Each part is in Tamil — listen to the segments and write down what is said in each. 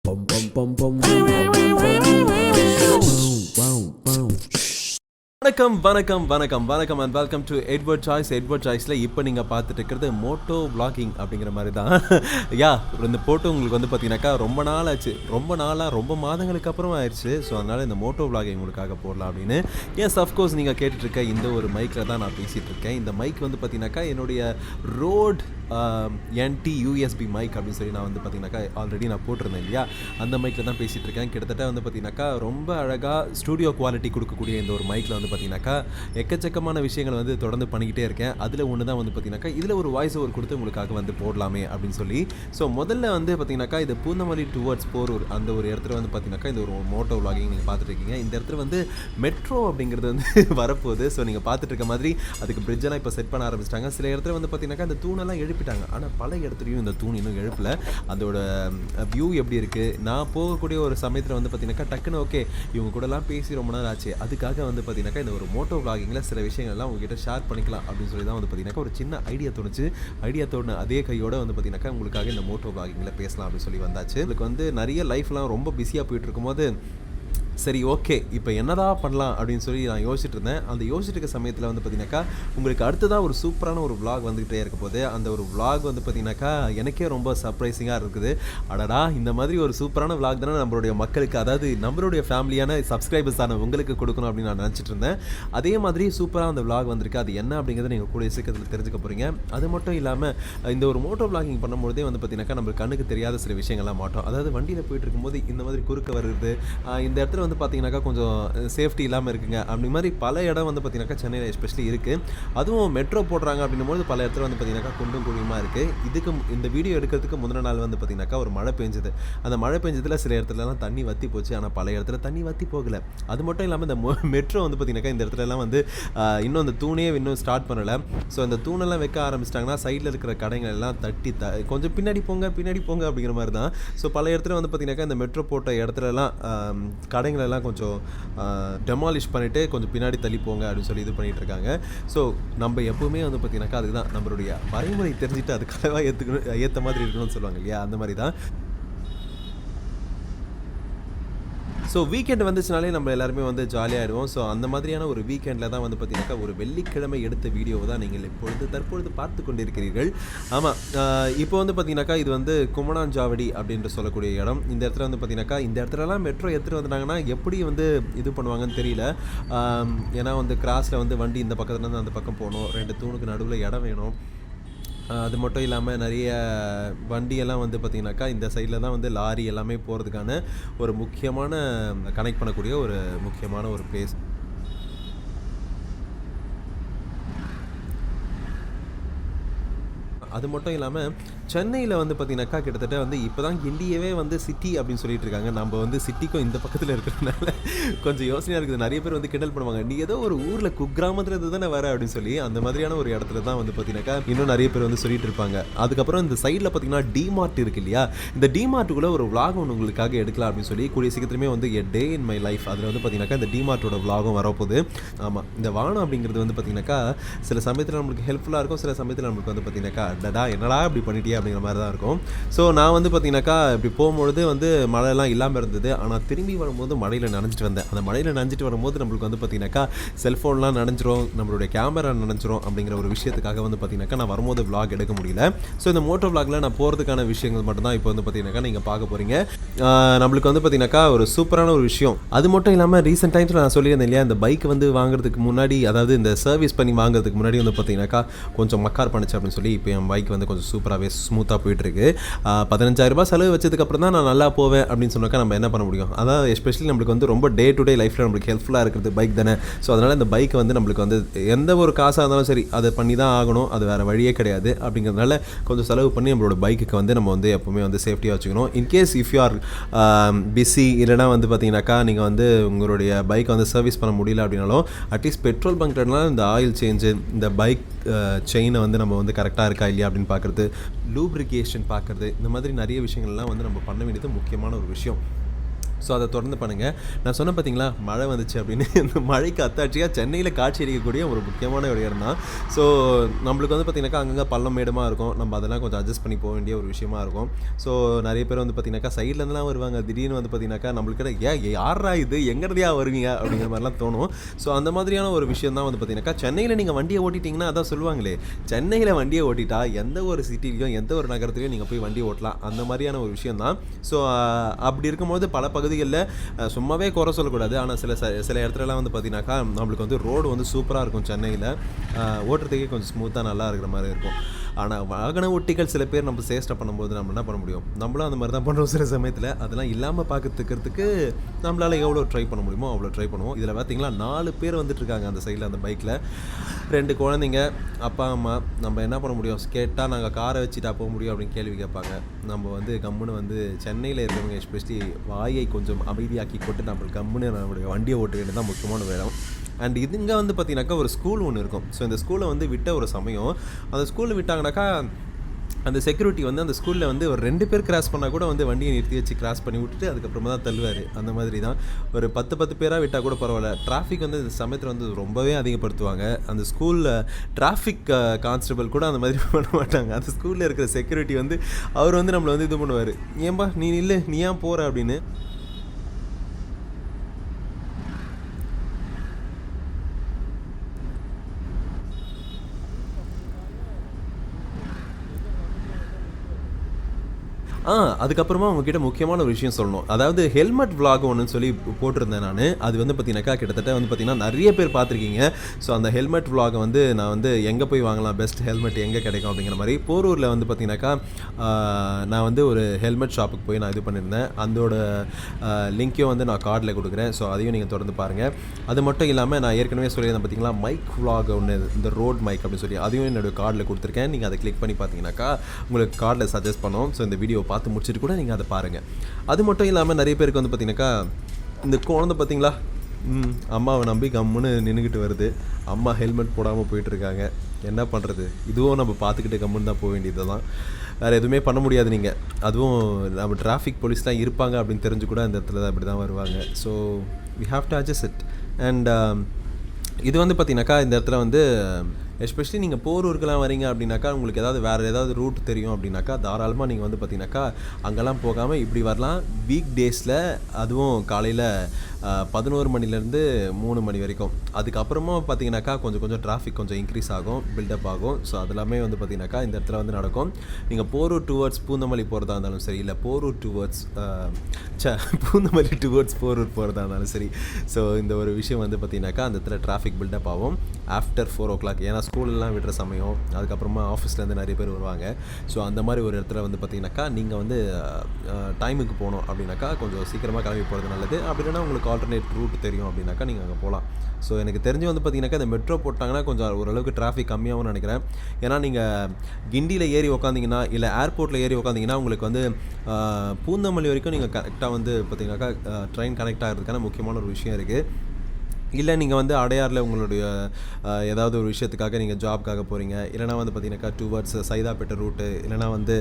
Bum bum bum bum bum. வணக்கம் அண்ட் வெல்கம் டு எட்வர்ட் சாய்ஸில் இப்போ நீங்கள் பார்த்துட்டு இருக்கிறது மோட்டோ விளாகிங் அப்படிங்கிற மாதிரி தான். இந்த போட்டோ உங்களுக்கு வந்து பார்த்தீங்கன்னாக்கா ரொம்ப நாள் ஆச்சு, ரொம்ப மாதங்களுக்கு அப்புறம் ஆயிடுச்சு. ஸோ அதனால் இந்த மோட்டோ விளாகிங் உங்களுக்காக போடலாம் அப்படின்னு. எஸ் அஃப்கோர்ஸ் நீங்கள் கேட்டுட்ருக்க இந்த ஒரு மைக்கில் தான் நான் பேசிகிட்டு இருக்கேன். இந்த மைக் வந்து பார்த்தீங்கன்னாக்கா என்னுடைய ரோட் NT-USB மைக் அப்படின்னு சொல்லி நான் வந்து பார்த்தீங்கன்னாக்கா ஆல்ரெடி நான் போட்டிருந்தேன் இல்லையா, அந்த மைக்கில் தான் பேசிகிட்டு இருக்கேன். கிட்டத்தட்ட வந்து பார்த்தீங்கன்னாக்கா ரொம்ப அழகாக ஸ்டூடியோ குவாலிட்டி கொடுக்கக்கூடிய இந்த ஒரு மைக்கில் வந்து பார்த்தீங்கன்னாக்கா எக்கச்சக்கமான விஷயங்கள் வந்து தொடர்ந்து பண்ணிக்கிட்டே இருக்கேன். அதில் ஒன்று தான் வந்து பார்த்தீங்கன்னாக்கா இதில் ஒரு வாய்ஸ் ஓவர் கொடுத்து உங்களுக்காக வந்து போடலாமே அப்படின்னு சொல்லி. ஸோ முதல்ல வந்து பார்த்தீங்கன்னாக்கா இது பூந்தமல்லி டுவர்ட்ஸ் போரூர் அந்த ஒரு இடத்துல வந்து பார்த்தீங்கன்னாக்கா இந்த ஒரு மோட்டோ விளாகிங் நீங்கள் பார்த்துட்டு இருக்கீங்க. இந்த இடத்துல வந்து மெட்ரோ அப்படிங்கிறது வந்து வரப்போகுது. ஸோ நீங்கள் பார்த்துட்டு இருக்க மாதிரி அதுக்கு பிரிட்ஜெல்லாம் இப்போ செட் பண்ண ஆரம்பிச்சிட்டாங்க. சில இடத்துல வந்து பார்த்தீங்கன்னாக்கா அந்த தூணெல்லாம் எழுப்பிட்டாங்க, ஆனால் பல இடத்துலையும் இந்த தூண் இன்னும் எழுப்பல. அதோட வியூ எப்படி இருக்குது, நான் போகக்கூடிய ஒரு சமயத்தில் வந்து பார்த்தீங்கன்னாக்கா டக்குன்னு ஓகே இவங்க கூடலாம் பேசி ரொம்ப நேரம் ஆச்சு, அதுக்காக வந்து பார்த்தீங்கன்னாக்கா இந்த ஒரு மோட்டோ விளாகிங்கில் சில விஷயங்கள்லாம் உங்ககிட்ட ஷேர் பண்ணிக்கலாம் அப்படின்னு சொல்லி தான் வந்து பார்த்தீங்கன்னாக்கா ஒரு சின்ன ஐடியா தோணுச்சு. அதே கையோடு வந்து பார்த்தீங்கன்னாக்கா உங்களுக்காக இந்த மோட்டோ விளாகிங்கில் பேசலாம் அப்படின்னு சொல்லி வந்தாச்சு. இதுக்கு வந்து நிறைய லைஃப்லாம் ரொம்ப பிஸியாக போயிட்டு இருக்கும்போது சரி ஓகே இப்போ என்னதான் பண்ணலாம் அப்படின்னு சொல்லி நான் யோசிச்சுட்டு இருந்தேன். அந்த யோசிச்சுட்டு இருக்க சமயத்தில் வந்து பார்த்தீங்கன்னாக்கா உங்களுக்கு அடுத்ததாக ஒரு சூப்பரான ஒரு விளாக் வந்துகிட்டே இருக்க போது. அந்த ஒரு விளாக் வந்து பார்த்தீங்கன்னாக்கா எனக்கே ரொம்ப சர்ப்ரைசிங்காக இருக்குது. அடடா இந்த மாதிரி ஒரு சூப்பரான விளாக் தானே நம்மளுடைய மக்களுக்கு, அதாவது நம்மளுடைய ஃபேமிலியான சப்ஸ்கிரைபர்ஸான உங்களுக்கு கொடுக்கணும் அப்படின்னு நான் நினச்சிட்டு இருந்தேன். அதே மாதிரி சூப்பராக அந்த விளாக் வந்திருக்கு. அது என்ன அப்படிங்கிறத நீங்கள் கூட சீக்கிரத்தில் தெரிஞ்சுக்க போகிறீங்க. அது மட்டும் இல்லாமல் இந்த ஒரு மோட்டோ விளாகிங் பண்ணும்போதே வந்து பார்த்தீங்கன்னாக்கா நம்ம கண்ணுக்கு தெரியாத சில விஷயங்கள்லாம் மாட்டோம். அதாவது வண்டியில் போயிட்டு இருக்கும்போது இந்த மாதிரி குறுக்க வருது, இந்த இடத்துல வந்து பார்த்தீங்கன்னாக்கா கொஞ்சம் சேஃப்டி இல்லாமல் இருக்குங்க அப்படி மாதிரி பல இடம் வந்து பார்த்தீங்கன்னாக்கா சென்னையில் எஸ்பெஷலி இருக்குது. அதுவும் மெட்ரோ போடுறாங்க அப்படின்னும்போது பல இடத்துல வந்து பார்த்தீங்கன்னாக்கா குண்டும் குழியுமாக இருக்குது. இதுக்கு இந்த வீடியோ எடுக்கிறதுக்கு முந்தின நாள் வந்து பார்த்தீங்கன்னாக்கா ஒரு மழை பெஞ்சது. அந்த மழை பெஞ்சதில் சில இடத்துலலாம் தண்ணி வற்றி போச்சு, ஆனால் பல இடத்துல தண்ணி வற்றி போகலை. அது மட்டும் இல்லாமல் இந்த மெட்ரோ வந்து பார்த்தீங்கன்னாக்கா இந்த இடத்துலலாம் வந்து இன்னும் அந்த தூணே இன்னும் ஸ்டார்ட் பண்ணலை. ஸோ அந்த தூணெல்லாம் வைக்க ஆரம்பிச்சிட்டாங்கன்னா சைடில் இருக்கிற கடைகள் எல்லாம் தட்டி கொஞ்சம் பின்னாடி போங்க அப்படிங்கிற மாதிரி தான். ஸோ பல இடத்துல வந்து பார்த்தீங்கன்னாக்கா இந்த மெட்ரோ போட்ட இடத்துலலாம் கடைங்களெல்லாம் கொஞ்சம் டெமாலிஷ் பண்ணிவிட்டு கொஞ்சம் பின்னாடி தள்ளி போங்க அப்படின்னு சொல்லி இது பண்ணிகிட்டு இருக்காங்க. ஸோ நம்ம எப்போவுமே வந்து பார்த்தீங்கன்னாக்கா அதுக்கு தான் நம்மளுடைய வரைமுறை தெரிஞ்சுட்டு அது கலவாக ஏற்ற மாதிரி இருக்கணும்னு சொல்லுவாங்க இல்லையா, அந்த மாதிரி தான். ஸோ வீக்கெண்ட் வந்துச்சுனாலே நம்ம எல்லாருமே வந்து ஜாலியாகிடுவோம். ஸோ அந்த மாதிரியான ஒரு வீக்கெண்டில் தான் வந்து பார்த்தீங்கன்னாக்கா ஒரு வெள்ளிக்கிழமை எடுத்த வீடியோவை தான் நீங்கள் தற்பொழுது பார்த்து கொண்டிருக்கிறீர்கள். ஆமாம், இப்போ வந்து பார்த்தீங்கன்னாக்கா இது வந்து குமணாஞ்சாவடி அப்படின்ற சொல்லக்கூடிய இடம். இந்த இடத்துல வந்து பார்த்தீங்கன்னாக்கா இந்த இடத்துலலாம் மெட்ரோ எடுத்துகிட்டு வந்துட்டாங்கன்னா எப்படி வந்து இது பண்ணுவாங்கன்னு தெரியல. ஏன்னா வந்து கிராஸில் வந்து வண்டி இந்த பக்கத்துலேருந்து அந்த பக்கம் போகணும், 2 தூணுக்கு நடுவில் இடம் வேணும். அது மட்டும் இல்லாமல் நிறைய வண்டியெல்லாம் வந்து பார்த்திங்கனாக்கா இந்த சைடில் தான் வந்து லாரி எல்லாமே போகிறதுக்கான ஒரு முக்கியமான கனெக்ட் பண்ணக்கூடிய ஒரு முக்கியமான ஒரு பிளேஸ். அது மட்டும் இல்லாமல் சென்னையில் வந்து பார்த்திங்கனாக்கா கிட்டத்தட்ட வந்து இப்போ தான் இந்தியாவே வந்து சிட்டி அப்படின்னு சொல்லிட்டு இருக்காங்க. நம்ம வந்து சிட்டிக்கும் இந்த பக்கத்தில் இருக்கிறதுனால கொஞ்சம் யோசனையாக இருக்குது. நிறைய பேர் வந்து கிண்டல் பண்ணுவாங்க, நீ ஏதோ ஒரு ஊரில் குக்கிராமத்தில் இருந்து தானே வர அப்படின்னு சொல்லி. அந்த மாதிரியான ஒரு இடத்துல தான் வந்து பார்த்திங்கனாக்கா இன்னும் நிறைய பேர் வந்து சொல்லிட்டு இருப்பாங்க. அதுக்கப்புறம் இந்த சைடில் பார்த்திங்கன்னா டிமார்ட் இருக்குது இல்லையா, இந்த டிமார்ட்டுக்குள்ளே ஒரு விளாக் ஒன்று உங்களுக்காக எடுக்கலாம் அப்படின்னு சொல்லி கூடிய சீக்கிரத்துமே வந்து எ டே இன் மை லைஃப் அதில் வந்து பார்த்திங்கனாக்கா இந்த டிமார்ட்டோட விளாகும் வரப்போகுது. ஆமாம், இந்த வானம் அப்படிங்கிறது வந்து பார்த்திங்கனாக்கா சில சமயத்தில் நம்மளுக்கு ஹெல்ப்ஃபுல்லாக இருக்கும், சில சமயத்தில் நம்மளுக்கு வந்து பார்த்திங்கனாக்கா டடா என்னடா இப்படி பண்ணிட்டியா அப்படிங்கிற மாதிரி தான் இருக்கும். ஸோ நான் வந்து பார்த்தீங்கன்னாக்கா இப்படி போகும்பொழுது வந்து மழைலாம் இல்லாமல் இருந்தது, ஆனால் திரும்பி வரும்போது மழையில் நனைஞ்சிட்டு வந்தேன். அந்த மழையில் நனைஞ்சிட்டு வரும்போது நம்மளுக்கு வந்து பார்த்தீங்கன்னாக்கா செல்ஃபோன்லாம் நனைஞ்சிரும், நம்மளுடைய கேமரா நனைஞ்சிரும் அப்படிங்கிற ஒரு விஷயத்துக்காக வந்து பார்த்தீங்கன்னாக்கா நான் வரும்போது விளாக் எடுக்க முடியல. ஸோ இந்த மோட்டோ விளாகில் நான் போகிறதுக்கான விஷயங்கள் மட்டும்தான் இப்போ வந்து பார்த்தீங்கன்னாக்கா நீங்கள் பார்க்க போகிறீங்க. நம்மளுக்கு வந்து பார்த்தீங்கன்னாக்கா ஒரு சூப்பரான ஒரு விஷயம். அது மட்டும் இல்லாமல் ரீசெண்ட் டைம்ஸில் நான் சொல்லியிருந்தேன் இல்லையா, இந்த பைக் வந்து வாங்குறதுக்கு முன்னாடி, அதாவது இந்த சர்வீஸ் பண்ணி வாங்குறதுக்கு முன்னாடி வந்து பார்த்தீங்கன்னாக்கா கொஞ்சம் மக்கார் பண்ணிச்சு அப்படின்னு சொல்லி இப்போ என் பைக் வந்து கொஞ்சம் சூப்பராகவே ஸ்மூத்தாக போயிட்டுருக்கு. 15,000 ரூபாய் செலவு வச்சதுக்கப்புறம் தான் நான் நல்லா போவேன் அப்படின்னு சொன்னாக்கா நம்ம என்ன பண்ண முடியும். அதான் எஸ்பெஷலி நம்மளுக்கு வந்து ரொம்ப டே டு டே லைஃப்பில் நம்மளுக்கு ஹெல்ப்ஃபுல்லாக இருக்கிறது பைக் தானே. ஸோ அதனால் இந்த பைக் வந்து நம்மளுக்கு வந்து எந்த ஒரு காசாக இருந்தாலும் சரி அதை பண்ணி தான் ஆகணும், அது வேறு வழியே கிடையாது. அப்படிங்கிறதுனால கொஞ்சம் செலவு பண்ணி நம்மளோட பைக்குக்கு வந்து நம்ம வந்து எப்போவுமே வந்து சேஃப்டியாக வச்சுக்கணும். In case if you are busy இல்லைனா வந்து பார்த்தீங்கன்னாக்கா நீங்கள் வந்து உங்களுடைய பைக்கை வந்து சர்வீஸ் பண்ண முடியல அப்படின்னாலும் அட்லீஸ்ட் பெட்ரோல் பங்க்லாம் இந்த ஆயில் சேஞ்சு, இந்த பைக் செயினை வந்து நம்ம வந்து கரெக்டாக இருக்கா இல்லையா அப்படின்னு பார்க்குறது, லூப்ரிகேஷன் பார்க்குறது, இந்த மாதிரி நிறைய விஷயங்கள்லாம் வந்து நம்ம பண்ண வேண்டியது முக்கியமான ஒரு விஷயம். ஸோ அதை தொடர்ந்து பண்ணுங்கள். நான் சொன்னேன் பார்த்தீங்களா மழை வந்துச்சு அப்படின்னு, இந்த மழைக்கு அத்தாட்சியாக சென்னையில் காட்சி அளிக்கக்கூடிய ஒரு முக்கியமான ஒரு இடம் தான். ஸோ நம்மளுக்கு வந்து பார்த்திங்கனாக்கா அங்கங்கே பள்ளம் மேடமாக இருக்கும், நம்ம அதெல்லாம் கொஞ்சம் அட்ஜஸ்ட் பண்ணி போக வேண்டிய ஒரு விஷயமா இருக்கும். ஸோ நிறைய பேர் வந்து பார்த்திங்கனாக்கா சைட்லேருந்துலாம் வருவாங்க, திடீர்னு வந்து பார்த்திங்கனாக்கா நம்மளுக்கு யாரா இது எங்கிறதையா வருவீங்க அப்படிங்கிற மாதிரிலாம் தோணும். ஸோ அந்த மாதிரியான ஒரு விஷயம் தான் வந்து பார்த்திங்கனாக்கா சென்னையில் நீங்கள் வண்டியை ஓட்டிட்டிங்கன்னா அதான் சொல்லுவாங்களே, சென்னையில் வண்டியை ஓட்டிட்டா எந்த ஒரு சிட்டிலையும் எந்த ஒரு நகரத்துலையும் நீங்கள் போய் வண்டி ஓட்டலாம், அந்த மாதிரியான ஒரு விஷயம் தான். ஸோ அப்படி இருக்கும்போது பல பகுதிகளில் சும்மாவே குறை சொல்லக்கூடாது, ஆனால் சில இடத்துலலாம் வந்து பார்த்தீங்கன்னாக்கா நம்மளுக்கு வந்து ரோடு வந்து சூப்பராக இருக்கும் சென்னையில், ஓட்டுறதுக்கே கொஞ்சம் ஸ்மூத்தாக நல்லா இருக்கிற மாதிரி இருக்கும். ஆனால் வாகன ஓட்டிகள் சில பேர் நம்ம சேஷ்டை பண்ணும்போது நம்ம என்ன பண்ண முடியும், நம்மளும் அந்த மாதிரி தான் பண்ணுறோம் சில சமயத்தில். அதெல்லாம் இல்லாமல் பார்க்கறதுக்கு நம்மளால் எவ்வளோ ட்ரை பண்ண முடியுமோ அவ்வளோ ட்ரை பண்ணுவோம். இதில் பார்த்தீங்களா 4 பேர் வந்துட்டுருக்காங்க அந்த சைடில், அந்த பைக்கில் 2 குழந்தைங்க, அப்பா அம்மா. நம்ம என்ன பண்ண முடியும், கேட்டால் நாங்கள் காரை வச்சுட்டா போக முடியும் அப்படின்னு கேள்வி கேட்பாங்க. நம்ம வந்து கம்முன்னு வந்து சென்னையில் இருக்கிறவங்க எஸ்பெஷலி வாயை கொஞ்சம் அமைதியாக்கி போட்டு நம்ம கம்முன்னு நம்மளுடைய வண்டியை ஓட்ட வேண்டியது தான் முக்கியமான வேலை. அண்ட் இதுங்க வந்து பார்த்தீங்கன்னாக்கா ஒரு ஸ்கூல் ஒன்று இருக்கும். ஸோ இந்த ஸ்கூலை வந்து விட்ட ஒரு சமயம், அந்த ஸ்கூலில் விட்டாங்கனாக்கா அந்த செக்யூரிட்டி வந்து அந்த ஸ்கூலில் வந்து ஒரு 2 பேர் கிராஸ் பண்ணால் கூட வந்து வண்டியை நிறுத்தி வச்சு கிராஸ் பண்ணி விட்டுட்டு அதுக்கப்புறமா தான் தள்ளுவார். அந்த மாதிரி தான் ஒரு 10 பேராக விட்டால் கூட பரவாயில்ல. டிராஃபிக் வந்து இந்த சமயத்தில் வந்து ரொம்பவே அதிகப்படுத்துவாங்க. அந்த ஸ்கூலில் டிராஃபிக் கான்ஸ்டபிள் கூட அந்த மாதிரி பண்ண மாட்டாங்க. அந்த ஸ்கூலில் இருக்கிற செக்யூரிட்டி வந்து அவர் வந்து நம்மளை வந்து இது பண்ணுவார், ஏன்பா நீ இல்லை நீ ஏன் போகிற அப்படின்னு. அதுக்கப்புறமா உங்ககிட்ட முக்கியமான ஒரு விஷயம் சொல்லணும். அதாவது ஹெல்மெட் விளாக் ஒன்றுன்னு சொல்லி போட்டிருந்தேன் நான். அது வந்து பார்த்தீங்கன்னாக்கா கிட்டத்தட்ட வந்து பார்த்தீங்கன்னா நிறைய பேர் பார்த்துருக்கீங்க. ஸோ அந்த ஹெல்மெட் விளாகை வந்து நான் வந்து எங்கே போய் வாங்கலாம், பெஸ்ட் ஹெல்மெட் எங்கே கிடைக்கும் அப்படிங்கிற மாதிரி போரூரில் வந்து பார்த்தீங்கன்னாக்கா நான் வந்து ஒரு ஹெல்மெட் ஷாப்புக்கு போய் நான் இது பண்ணியிருந்தேன். அதோட லிங்க்கையும் வந்து நான் கார்டில் கொடுக்குறேன். ஸோ அதையும் நீங்கள் தொடர்ந்து பாருங்கள். அது மட்டும் இல்லாமல் நான் ஏற்கனவே சொல்லியிருந்தேன் பார்த்தீங்களா மைக் விளாக் ஒன்று, இந்த ரோட் மைக் அப்படின்னு சொல்லி, அதையும் என்னோடய கார்டில் கொடுத்துருக்கேன். நீங்கள் அதை கிளிக் பண்ணி பார்த்தீங்கன்னாக்கா உங்களுக்கு கார்டில் சஜஸ்ட் பண்ணோம். ஸோ இந்த வீடியோ பார்த்து முடிச்சுட்டு கூட நீங்கள் அதை பாருங்கள். அது மட்டும் இல்லாமல் நிறைய பேருக்கு வந்து பார்த்தீங்கன்னாக்கா இந்த குழந்தை பார்த்தீங்களா, அம்மாவை நம்பி கம்முன்னு நின்றுக்கிட்டு வருது. அம்மா ஹெல்மெட் போடாமல் போயிட்டுருக்காங்க. என்ன பண்ணுறது, இதுவும் நம்ம பார்த்துக்கிட்டு கம்முன்னு தான் போக வேண்டியது தான், வேறு எதுவுமே பண்ண முடியாது. நீங்கள் அதுவும் நம்ம டிராஃபிக் போலீஸ்லாம் இருப்பாங்க அப்படின்னு தெரிஞ்சு கூட அந்த இடத்துல தான் அப்படி தான் வருவாங்க. So we have to adjust it. அண்ட் இது வந்து பார்த்தீங்கன்னாக்கா இந்த இடத்துல வந்து எஸ்பெஷலி நீங்கள் போரூருக்கெலாம் வரீங்க அப்படின்னாக்கா உங்களுக்கு வேறு ஏதாவது ரூட் தெரியும் அப்படின்னாக்கா தாராளமாக நீங்கள் வந்து பார்த்தீங்கன்னாக்கா அங்கெல்லாம் போகாமல் இப்படி வரலாம். வீக் டேஸில், அதுவும் காலையில் 11 மணிலேருந்து 3 மணி வரைக்கும். அதுக்கப்புறமா பார்த்தீங்கன்னாக்கா கொஞ்சம் டிராஃபிக் கொஞ்சம் இன்க்ரீஸ் ஆகும், பில்டப் ஆகும். ஸோ அதெல்லாமே வந்து பார்த்தீங்கன்னாக்கா இந்த இடத்துல வந்து நடக்கும். நீங்கள் போரூர் டுவர்ட்ஸ் பூந்தமல்லி போகிறதா இருந்தாலும் சரி, இல்லை போரூர் டுவர்ட்ஸ் பூந்தமல்லி டுவர்ட்ஸ் போரூர் போகிறதா இருந்தாலும் சரி, ஸோ இந்த ஒரு விஷயம் வந்து பார்த்தீங்கன்னாக்கா அந்த இடத்துல டிராஃபிக் பில்டப் ஆகும் ஆஃப்டர் 4 o'clock. ஏன்னா ஸ்கூலெலாம் விடுற சமயம், அதுக்கப்புறமா ஆஃபீஸ்லேருந்து நிறைய பேர் வருவாங்க. ஸோ அந்த மாதிரி ஒரு இடத்துல வந்து பார்த்தீங்கன்னாக்கா நீங்கள் வந்து டைமுக்கு போகணும் அப்படின்னாக்கா கொஞ்சம் சீக்கிரமாக கிளம்பி போகிறது நல்லது. அப்படி இல்லைன்னா உங்களுக்கு ஆல்டர்னேட் ரூட் தெரியும் அப்படின்னாக்கா நீங்கள் அங்கே போகலாம். ஸோ எனக்கு தெரிஞ்சு வந்து பார்த்தீங்கன்னாக்கா இந்த மெட்ரோ போட்டாங்கன்னா கொஞ்சம் ஓரளவுக்கு டிராஃபிக் கம்மியாகும்னு நினைக்கிறேன். ஏன்னா நீங்கள் கிண்டியில் ஏறி உக்காந்திங்கன்னா, இல்லை ஏர்போர்ட்டில் ஏறி உக்காந்திங்கன்னா உங்களுக்கு வந்து பூந்தமல்லி வரைக்கும் நீங்கள் கரெக்டாக வந்து பார்த்தீங்கன்னாக்கா ட்ரெயின் கனெக்ட் ஆகிறதுக்கான முக்கியமான ஒரு விஷயம் இருக்குது. இல்லை நீங்கள் வந்து அடையாரில் உங்களுடைய ஏதாவது ஒரு விஷயத்துக்காக நீங்கள் ஜாப்க்காக போகிறீங்க, இல்லைனா வந்து பார்த்தீங்கன்னாக்கா டுவர்ட்ஸ் சைதாப்பேட்டை ரூட்டு, இல்லைனா வந்து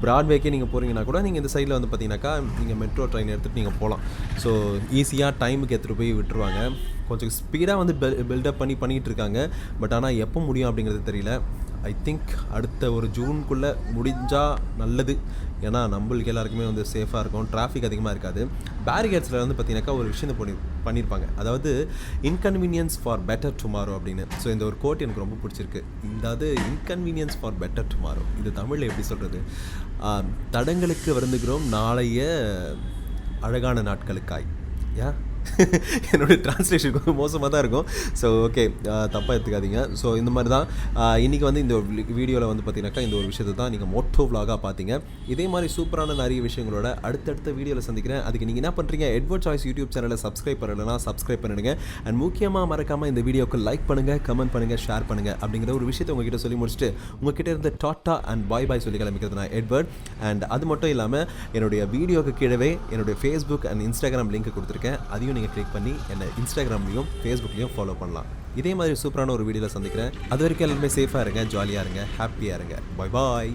பிராட்வேக்கே நீங்கள் போகிறீங்கன்னா கூட நீங்கள் இந்த சைடில் வந்து பார்த்தீங்கன்னாக்கா நீங்கள் மெட்ரோ ட்ரெயின் எடுத்துகிட்டு நீங்கள் போகலாம். ஸோ ஈஸியாக டைமுக்கு எடுத்துகிட்டு போய் விட்டுருவாங்க. கொஞ்சம் ஸ்பீடாக வந்து பில்டப் பண்ணிகிட்டு இருக்காங்க. பட் ஆனால் எப்போ முடியும் அப்படிங்கிறது தெரியல. ஐ திங்க் அடுத்த ஒரு ஜூனுக்குள்ளே முடிஞ்சால் நல்லது. ஏன்னா நம்மளுக்கு எல்லாருக்குமே வந்து சேஃபாக இருக்கும், டிராஃபிக் அதிகமாக இருக்காது. பேரிகேட்ஸில் வந்து பார்த்தீங்கன்னாக்கா ஒரு விஷயத்தை பண்ணியிருப்பாங்க, அதாவது இன்கன்வீனியன்ஸ் ஃபார் பெட்டர் டுமாரோ அப்படின்னு. ஸோ இந்த ஒரு கோட் எனக்கு ரொம்ப பிடிச்சிருக்கு. இதாவது இன்கன்வீனியன்ஸ் ஃபார் பெட்டர் டுமாரோ, இது தமிழில் எப்படி சொல்கிறது, தடங்களுக்கு வருந்துகிறோம் நாளைய அழகான நாட்களுக்காய். என்னோடய டிரான்ஸ்லேஷன் கொஞ்சம் மோசமாக தான் இருக்கும். ஸோ ஓகே, தப்பாக எடுத்துக்காதீங்க. ஸோ இந்த மாதிரி தான் இன்றைக்கி வந்து இந்த வீடியோவில் வந்து பார்த்தீங்கன்னாக்கா இந்த ஒரு விஷயத்தை தான் நீங்கள் மோட்டோ விளாகாக பார்த்தீங்க. இதே மாதிரி சூப்பரான நிறைய விஷயங்களோட அடுத்தடுத்த வீடியோவில் சந்திக்கிறேன். அதுக்கு நீங்கள் என்ன பண்ணுறீங்க, எட்வர்ட் சாய்ஸ் யூடியூப் சேனலை சப்ஸ்கிரைப் பண்ணலைன்னா சப்ஸ்கிரைப் பண்ணிடுங்க. அண்ட் முக்கியமாக மறக்காமல் இந்த வீடியோக்கு லைக் பண்ணுங்கள், கமெண்ட் பண்ணுங்கள், ஷேர் பண்ணுங்கள். அப்படிங்கிற ஒரு விஷயத்தை உங்ககிட்ட சொல்லி முடிச்சுட்டு உங்ககிட்ட இருந்து டாட்டா அண்ட் பாய் சொல்லி கிளம்பிக்கிறது நான் எட்வர்ட். அண்ட் அது மட்டும் இல்லாமல் என்னுடைய வீடியோக்கு கீழே என்னுடைய ஃபேஸ்புக் அண்ட் இன்ஸ்டாகிராம் லிங்க் கொடுத்துருக்கேன். அதையும் நீங்கள் கிளிக் பண்ணி என்னை இன்ஸ்டாகிராம்லையும் ஃபேஸ்புக்லையும் ஃபாலோ பண்ணலாம். இதே மாதிரி சூப்பரான ஒரு வீடியோவில் சந்திக்கிறேன். அது வரைக்கும் எல்லாருமே சேஃபாக இருங்க, ஜாலியாக இருங்க, ஹாப்பியாக இருங்க. பாய்.